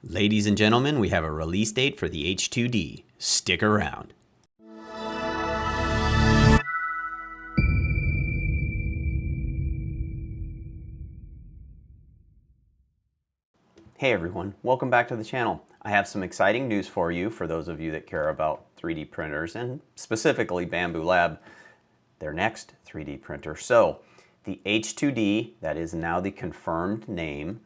Ladies and gentlemen, we have a release date for the h2D. Stick around. Hey everyone, welcome back to the channel. I have some exciting news for you for those of you that care about 3D printers and specifically Bambu Lab, their next 3D printer. So the h2D, that is now the confirmed name,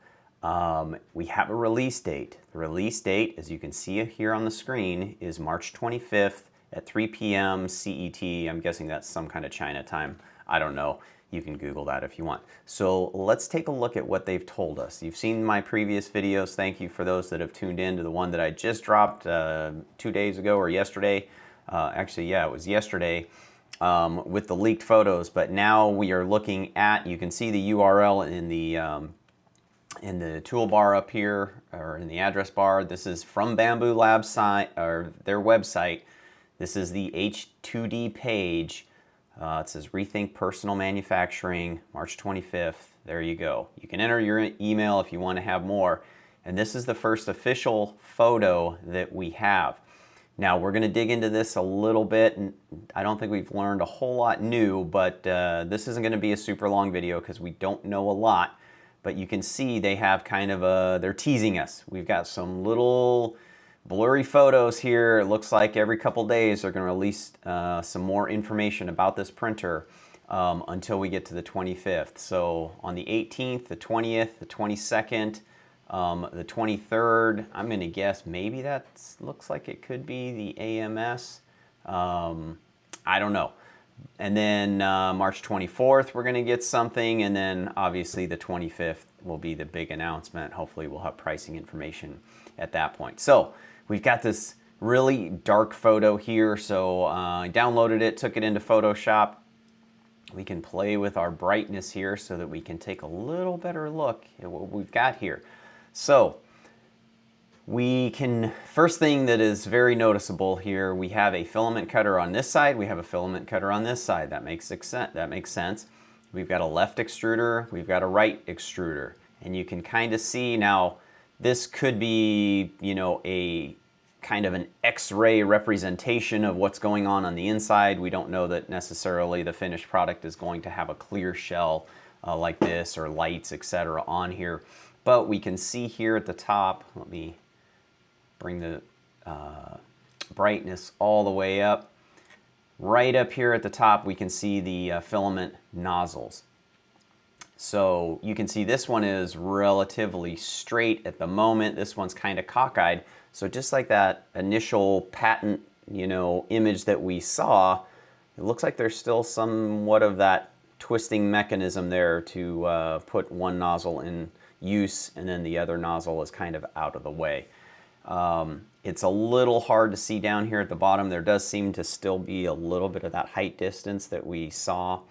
we have a release date. The release date, as you can see here on the screen, is March 25th at 3 p.m. CET. I'm guessing that's some kind of China time. I don't know. You can Google that if you want. So let's take a look at what they've told us. You've seen my previous videos. Thank you for those that have tuned in to the one that I just dropped 2 days ago or yesterday. Actually, yeah, it was yesterday with the leaked photos. But now we are looking at, you can see the URL in the toolbar up here, or in the address bar. This is from Bambu Lab site, or their website. This is the h2D page. It says Rethink Personal Manufacturing, March 25th. There you go. You can enter your email if you want to have more. And this is the first official photo that we have. Now we're going to dig into this a little bit, and I don't think we've learned a whole lot new, but this isn't going to be a super long video because we don't know a lot. But you can see they have kind of they're teasing us. We've got some little blurry photos here. It looks like every couple days they're going to release some more information about this printer until we get to the 25th. So on the 18th, the 20th, the 22nd, the 23rd, I'm going to guess maybe that looks like it could be the AMS. I don't know. And then March 24th, we're going to get something. And then obviously the 25th will be the big announcement. Hopefully we'll have pricing information at that point. So we've got this really dark photo here. So I downloaded it, took it into Photoshop. We can play with our brightness here so that we can take a little better look at what we've got here. So we can, first thing that is very noticeable here, we have a filament cutter on this side, we have a filament cutter on this side. That makes sense. We've got a left extruder, we've got a right extruder. And you can kind of see now, this could be, you know, a kind of an X-ray representation of what's going on the inside. We don't know that necessarily the finished product is going to have a clear shell like this, or lights, etc. on here. But we can see here at the top, let me bring the brightness all the way up. Right up here at the top, we can see the filament nozzles. So you can see this one is relatively straight at the moment. This one's kind of cockeyed. So just like that initial patent, image that we saw, it looks like there's still somewhat of that twisting mechanism there to put one nozzle in use, and then the other nozzle is kind of out of the way. It's a little hard to see down here at the bottom. There does seem to still be a little bit of that height distance that we saw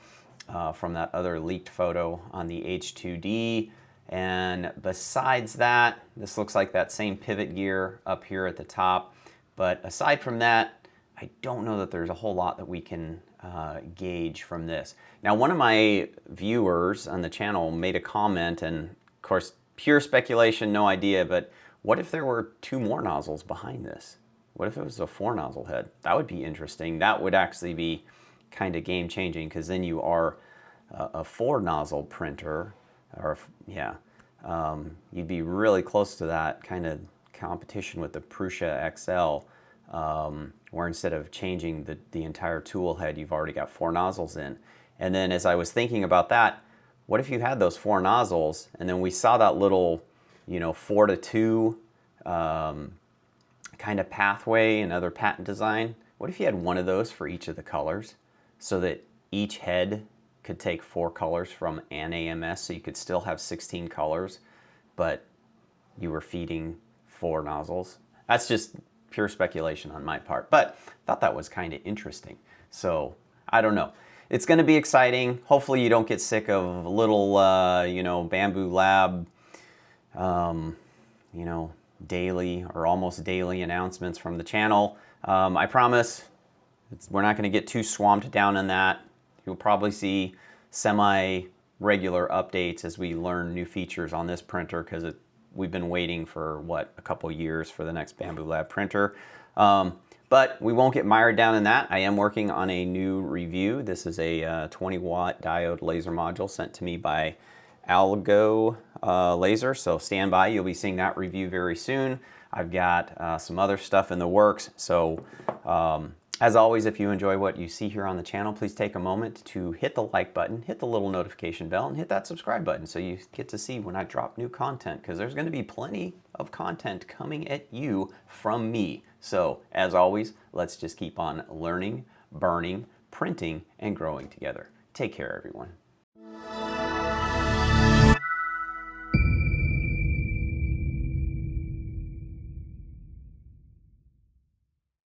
from that other leaked photo on the h2D. And besides that, this looks like that same pivot gear up here at the top. But aside from that, I don't know that there's a whole lot that we can gauge from this. Now, one of my viewers on the channel made a comment, and of course, pure speculation, no idea, but what if there were 2 more nozzles behind this? What if it was a 4 nozzle head? That would be interesting. That would actually be kind of game changing, because then you are a 4 nozzle printer, or you'd be really close to that kind of competition with the Prusa XL, where instead of changing the entire tool head, you've already got 4 nozzles in. And then as I was thinking about that, what if you had those 4 nozzles, and then we saw that little 4-to-2 kind of pathway and other patent design? What if you had one of those for each of the colors, so that each head could take 4 colors from an AMS, so you could still have 16 colors, but you were feeding 4 nozzles? That's just pure speculation on my part, but I thought that was kind of interesting. So I don't know. It's going to be exciting. Hopefully you don't get sick of little, Bambu Lab, daily or almost daily announcements from the channel. I promise we're not going to get too swamped down in that. You'll probably see semi-regular updates as we learn new features on this printer, because we've been waiting for, what, a couple years for the next Bambu Lab printer. But we won't get mired down in that. I am working on a new review. This is a 20 watt diode laser module sent to me by Algo Laser, so stand by. You'll be seeing that review very soon. I've got some other stuff in the works, so as always, if you enjoy what you see here on the channel, please take a moment to hit the like button, hit the little notification bell, and hit that subscribe button so you get to see when I drop new content, because there's going to be plenty of content coming at you from me. So, as always, let's just keep on learning, burning, printing, and growing together. Take care, everyone.